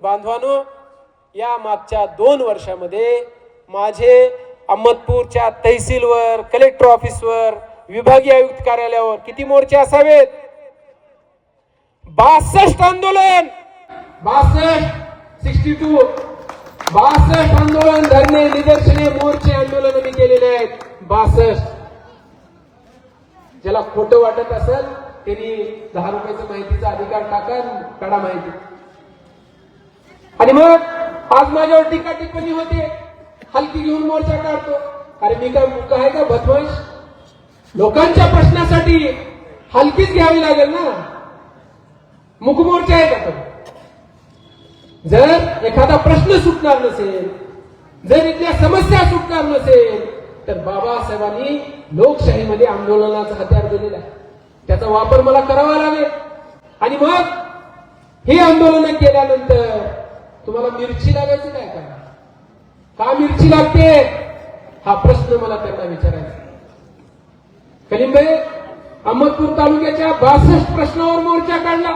बांधवांनो, या मागच्या 2 वर्षामध्ये माझे अहमदपूरच्या तहसीलवर, कलेक्टर ऑफिसवर, विभागीय आयुक्त कार्यालयावर किती मोर्चे असावेत? 62 आंदोलन, 62 आंदोलन, धरणे, निदर्शने, मोर्चे, आंदोलन मी केलेले आहेत 62. ज्याला खोटं वाटत असेल त्यांनी 10 रुपयाचा माहितीचा अधिकार टाका, काढा माहिती. आणि मग आज माझ्यावर टीका टिप्पणी होते, हलकी घेऊन मोर्चा काढतो. अरे मी काय मुक आहे का बदमाश? लोकांच्या प्रश्नासाठी हलकीच घ्यावी लागेल ना, मुक मोर्चा आहे का? जर एखादा प्रश्न सुटणार नसेल, जर इथल्या समस्या सुटणार नसेल, तर बाबासाहेबांनी लोकशाहीमध्ये आंदोलनाचा हत्यार दिलेला आहे, त्याचा वापर मला करावा लागेल. आणि मग हे आंदोलन केल्यानंतर तुम्हाला मिरची लागायचं काय का? का मिरची लागते हा प्रश्न मला त्यांना विचारायचा. कलीमभाई अहमदपूर तालुक्याच्या 62 प्रश्नावर मोर्चा काढला.